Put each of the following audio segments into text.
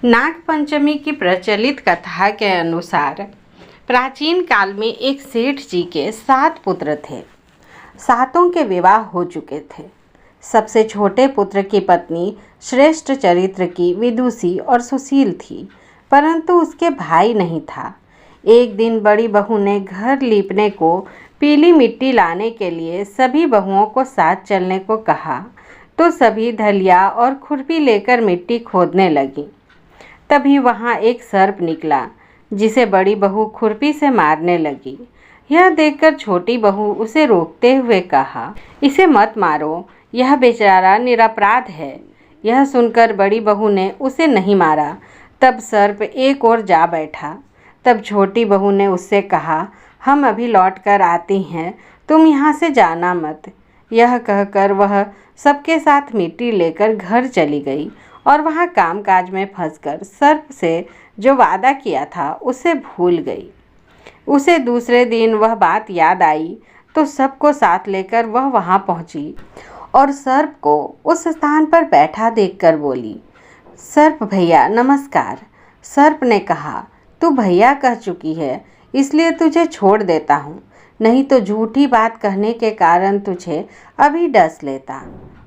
नाग पंचमी की प्रचलित कथा के अनुसार प्राचीन काल में एक सेठ जी के 7 पुत्र थे। सातों के विवाह हो चुके थे। सबसे छोटे पुत्र की पत्नी श्रेष्ठ चरित्र की विदुषी और सुशील थी, परंतु उसके भाई नहीं था। एक दिन बड़ी बहू ने घर लीपने को पीली मिट्टी लाने के लिए सभी बहुओं को साथ चलने को कहा, तो सभी धलिया और खुरपी लेकर मिट्टी खोदने लगी। तभी वहाँ एक सर्प निकला, जिसे बड़ी बहू खुरपी से मारने लगी। यह देखकर छोटी बहू उसे रोकते हुए कहा, इसे मत मारो, यह बेचारा निरपराध है। यह सुनकर बड़ी बहू ने उसे नहीं मारा। तब सर्प एक ओर जा बैठा। तब छोटी बहू ने उससे कहा, हम अभी लौट कर आती हैं, तुम यहाँ से जाना मत। यह कहकर वह सबके साथ मिट्टी लेकर घर चली गई और वहाँ कामकाज में फंसकर सर्प से जो वादा किया था उसे भूल गई। उसे दूसरे दिन वह बात याद आई तो सबको साथ लेकर वह वहाँ पहुँची और सर्प को उस स्थान पर बैठा देखकर बोली, सर्प भैया नमस्कार। सर्प ने कहा, तू भैया कह चुकी है, इसलिए तुझे छोड़ देता हूँ, नहीं तो झूठी बात कहने के कारण तुझे अभी डस लेता।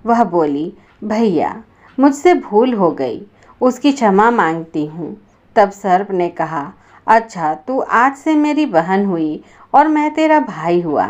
वह बोली, भैया मुझसे भूल हो गई, उसकी क्षमा मांगती हूँ। तब सर्प ने कहा, अच्छा तू आज से मेरी बहन हुई और मैं तेरा भाई हुआ,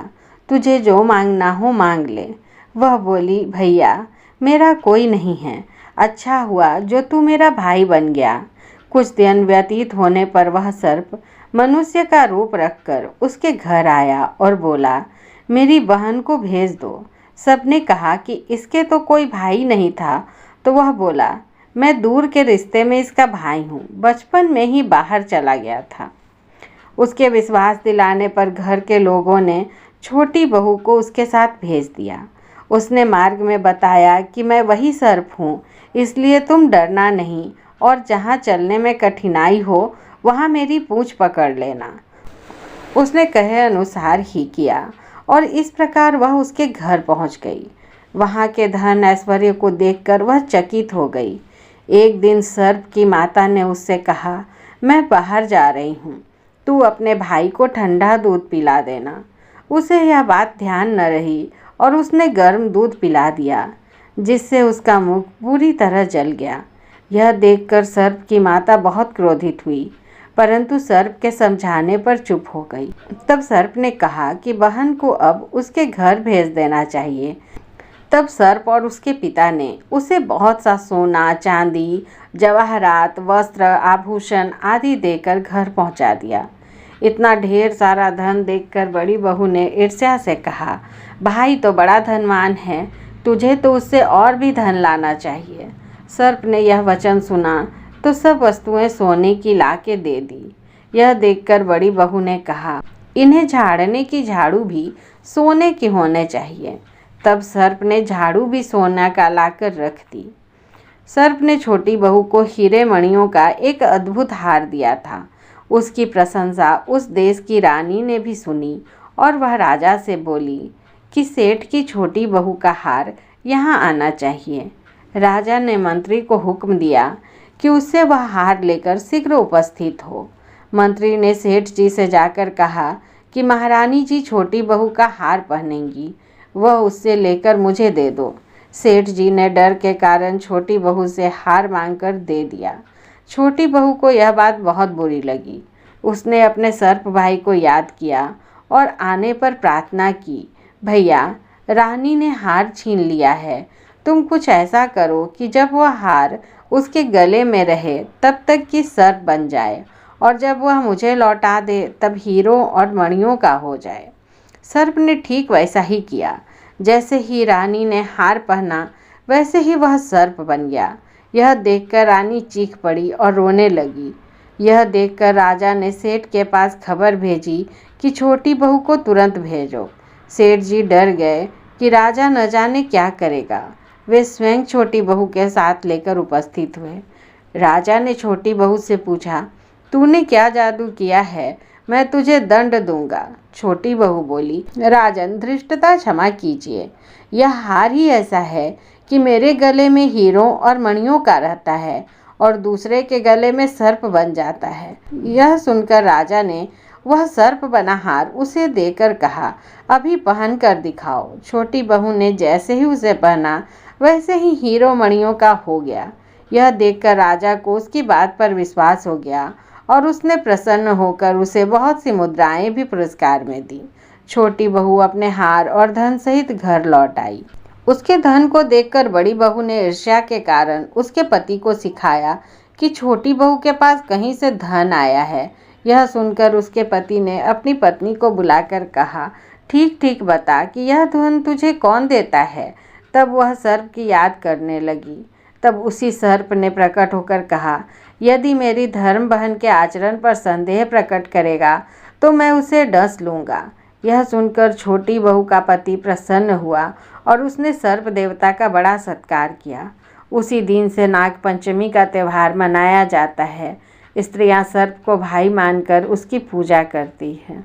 तुझे जो मांगना हो मांग ले। वह बोली, भैया मेरा कोई नहीं है, अच्छा हुआ जो तू मेरा भाई बन गया। कुछ दिन व्यतीत होने पर वह सर्प मनुष्य का रूप रखकर उसके घर आया और बोला, मेरी बहन को भेज दो। सबने कहा कि इसके तो कोई भाई नहीं था, तो वह बोला, मैं दूर के रिश्ते में इसका भाई हूँ, बचपन में ही बाहर चला गया था। उसके विश्वास दिलाने पर घर के लोगों ने छोटी बहू को उसके साथ भेज दिया। उसने मार्ग में बताया कि मैं वही सर्प हूँ, इसलिए तुम डरना नहीं और जहाँ चलने में कठिनाई हो वहाँ मेरी पूँछ पकड़ लेना। उसने कहे अनुसार ही किया और इस प्रकार वह उसके घर पहुँच गई। वहाँ के धन ऐश्वर्य को देखकर वह चकित हो गई। एक दिन सर्प की माता ने उससे कहा, मैं बाहर जा रही हूँ, तू अपने भाई को ठंडा दूध पिला देना। उसे यह बात ध्यान न रही और उसने गर्म दूध पिला दिया, जिससे उसका मुख पूरी तरह जल गया। यह देखकर सर्प की माता बहुत क्रोधित हुई, परंतु सर्प के समझाने पर चुप हो गई। तब सर्प ने कहा कि बहन को अब उसके घर भेज देना चाहिए। तब सर्प और उसके पिता ने उसे बहुत सा सोना, चांदी, जवाहरात, वस्त्र, आभूषण आदि देकर घर पहुंचा दिया। इतना ढेर सारा धन देखकर बड़ी बहू ने ईर्ष्या से कहा, भाई तो बड़ा धनवान है, तुझे तो उससे और भी धन लाना चाहिए। सर्प ने यह वचन सुना तो सब वस्तुएं सोने की लाके दे दी। यह देखकर बड़ी बहू ने कहा, इन्हें झाड़ने की झाड़ू भी सोने की होने चाहिए। तब सर्प ने झाड़ू भी सोना का लाकर रख दी। सर्प ने छोटी बहू को हीरे मणियों का एक अद्भुत हार दिया था। उसकी प्रशंसा उस देश की रानी ने भी सुनी और वह राजा से बोली कि सेठ की छोटी बहू का हार यहाँ आना चाहिए। राजा ने मंत्री को हुक्म दिया कि उससे वह हार लेकर शीघ्र उपस्थित हो। मंत्री ने सेठ जी से जाकर कहा कि महारानी जी छोटी बहू का हार पहनेंगी, वह उससे लेकर मुझे दे दो। सेठ जी ने डर के कारण छोटी बहू से हार मांगकर दे दिया। छोटी बहू को यह बात बहुत बुरी लगी। उसने अपने सर्प भाई को याद किया और आने पर प्रार्थना की, भैया रानी ने हार छीन लिया है, तुम कुछ ऐसा करो कि जब वह हार उसके गले में रहे तब तक कि सर्प बन जाए और जब वह मुझे लौटा दे तब हीरों और मणियों का हो जाए। सर्प ने ठीक वैसा ही किया। जैसे ही रानी ने हार पहना वैसे ही वह सर्प बन गया। यह देखकर रानी चीख पड़ी और रोने लगी। यह देखकर राजा ने सेठ के पास खबर भेजी कि छोटी बहू को तुरंत भेजो। सेठ जी डर गए कि राजा न जाने क्या करेगा। वे स्वयं छोटी बहू के साथ लेकर उपस्थित हुए। राजा ने छोटी बहू से पूछा, तूने क्या जादू किया है, मैं तुझे दंड दूंगा। छोटी बहू बोली, राजन धृष्टता क्षमा कीजिए, यह हार ही ऐसा है कि मेरे गले में हीरों और मणियों का रहता है और दूसरे के गले में सर्प बन जाता है। यह सुनकर राजा ने वह सर्प बना हार उसे देकर कहा, अभी पहन कर दिखाओ। छोटी बहू ने जैसे ही उसे पहना वैसे ही हीरो मणियों का हो गया। यह देखकर राजा को उसकी बात पर विश्वास हो गया और उसने प्रसन्न होकर उसे बहुत सी मुद्राएं भी पुरस्कार में दी। छोटी बहू अपने हार और धन सहित घर लौट आई। उसके धन को देखकर बड़ी बहू ने ईर्ष्या के कारण उसके पति को सिखाया कि छोटी बहू के पास कहीं से धन आया है। यह सुनकर उसके पति ने अपनी पत्नी को बुलाकर कहा, ठीक ठीक बता कि यह धन तुझे कौन देता है। तब वह सर्प की याद करने लगी। तब उसी सर्प ने प्रकट होकर कहा, यदि मेरी धर्म बहन के आचरण पर संदेह प्रकट करेगा तो मैं उसे डस लूँगा। यह सुनकर छोटी बहू का पति प्रसन्न हुआ और उसने सर्प देवता का बड़ा सत्कार किया। उसी दिन से नाग पंचमी का त्यौहार मनाया जाता है। स्त्रियां सर्प को भाई मानकर उसकी पूजा करती हैं।